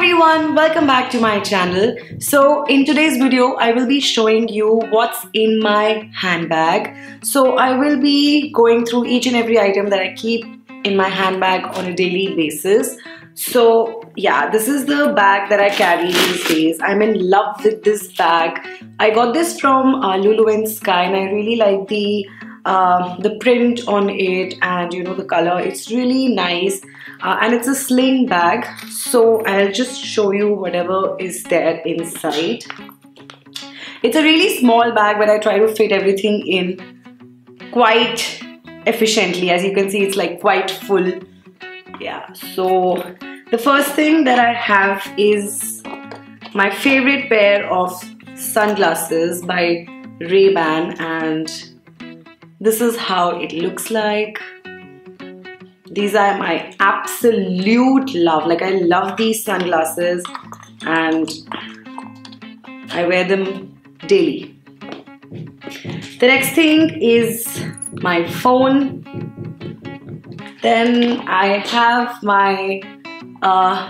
everyone, welcome back to my channel. So in today's video I will be showing you what's in my handbag. So I will be going through each and every item that I keep in my handbag on a daily basis. So yeah, this is the bag that I carry these days. I'm in love with this bag. I got this from Lulu & Sky and I really like the print on it and the color. It's really nice and it's a sling bag, so I'll just show you whatever is there inside. It's a really small bag, but I try to fit everything in quite efficiently. As you can see, it's like quite full. Yeah, so the first thing that I have is my favorite pair of sunglasses by Ray-Ban, and this is how it looks like. These are my absolute love. Like, I love these sunglasses and I wear them daily. The next thing is my phone. Then I have my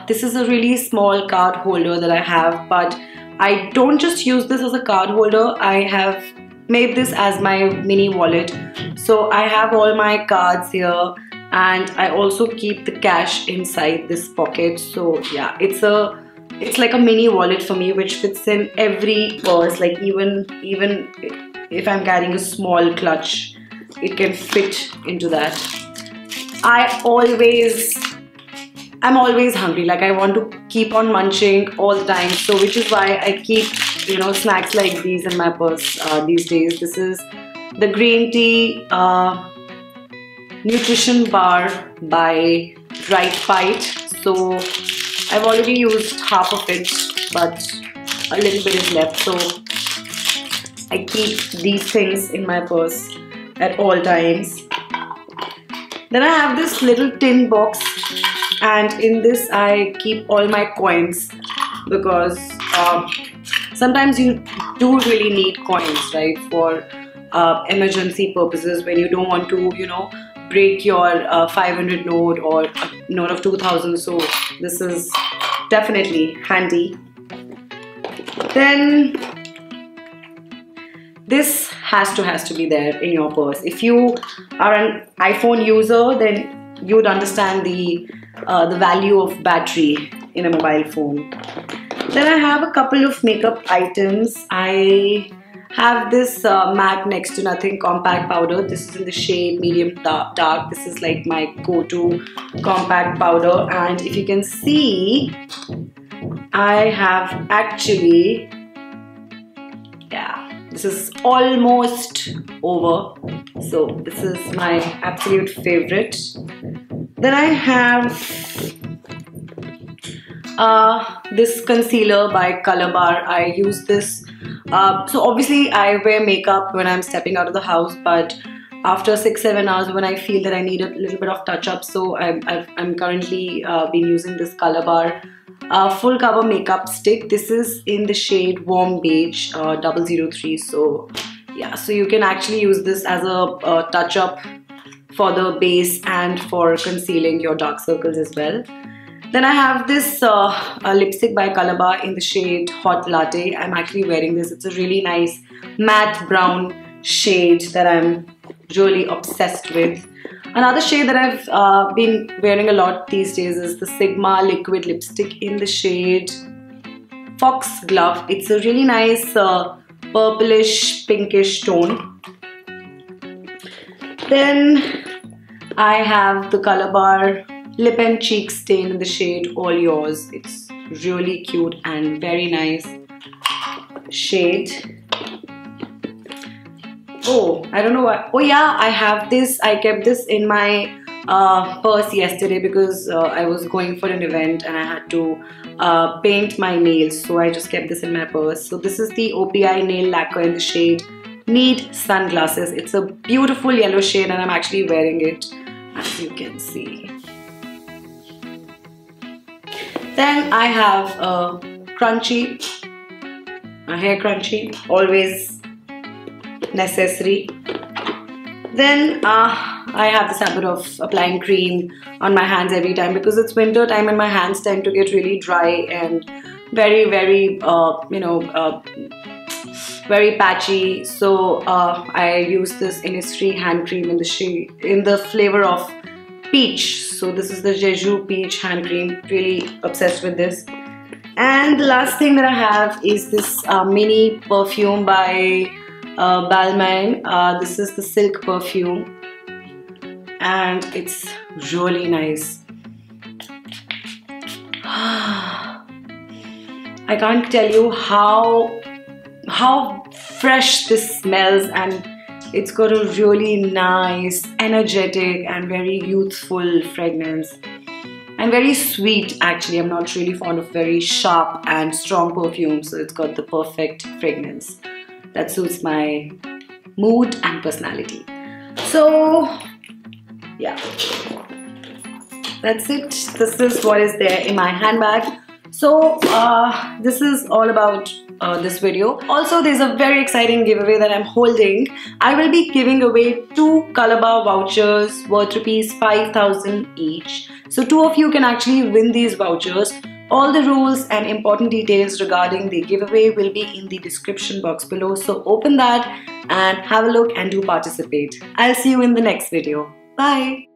this is a really small card holder that I have, but I don't just use this as a card holder. I have made this as my mini wallet. So I have all my cards here and I also keep the cash inside this pocket. So yeah, it's like a mini wallet for me, which fits in every purse. Like even if I'm carrying a small clutch, it can fit into that. I'm always hungry. Like, I want to keep on munching all the time, so which is why I keep snacks like these in my purse these days. This is the green tea nutrition bar by Right Bite. So I've already used half of it, but a little bit is left, so I keep these things in my purse at all times. Then I have this little tin box, and in this I keep all my coins, because sometimes you do really need coins, right, for emergency purposes, when you don't want to break your 500 note or a note of 2000. So this is definitely handy. Then this has to be there in your purse. If you are an iPhone user, then you would understand the value of battery in a mobile phone. Then I have a couple of makeup items. I have this MAC Next to Nothing compact powder. This is in the shade medium dark. This is like my go-to compact powder, and if you can see, I have actually, yeah, this is almost over. So this is my absolute favorite. Then I have this concealer by Colorbar. I use this. So obviously I wear makeup when I'm stepping out of the house, but after 6-7 hours, when I feel that I need a little bit of touch-up, so I'm currently been using this Colorbar full cover makeup stick. This is in the shade warm beige 003. So yeah, so you can actually use this as a touch-up for the base and for concealing your dark circles as well. Then I have this lipstick by Colorbar in the shade Hot Latte. I'm actually wearing this. It's a really nice matte brown shade that I'm really obsessed with. Another shade that I've been wearing a lot these days is the Sigma liquid lipstick in the shade Foxglove. It's a really nice purplish pinkish tone. Then I have the Colorbar lip and cheek stain in the shade All Yours. It's really cute and very nice shade. Oh, I don't know what. Oh yeah, I have this. I kept this in my purse yesterday because I was going for an event and I had to paint my nails. So I just kept this in my purse. So this is the OPI nail lacquer in the shade Need Sunglasses. It's a beautiful yellow shade and I'm actually wearing it, as you can see. Then I have a scrunchie, a hair scrunchie, always necessary. Then I have this habit of applying cream on my hands every time because it's winter time and my hands tend to get really dry and very very patchy. So I use this Innisfree hand cream in the flavor of peach. So this is the Jeju peach hand cream. Really obsessed with this. And the last thing that I have is this mini perfume by Balmain. This is the silk perfume and it's really nice. I can't tell you how fresh this smells, and it's got a really nice, energetic and very youthful fragrance. And very sweet actually. I'm not really fond of very sharp and strong perfumes, so it's got the perfect fragrance that suits my mood and personality. So yeah, that's it. This is what is there in my handbag. So this is all about this video. Also, there's a very exciting giveaway that I'm holding. I will be giving away 2 Colorbar vouchers worth ₹5,000 each. So 2 of you can actually win these vouchers. All the rules and important details regarding the giveaway will be in the description box below. So open that and have a look and do participate. I'll see you in the next video. Bye.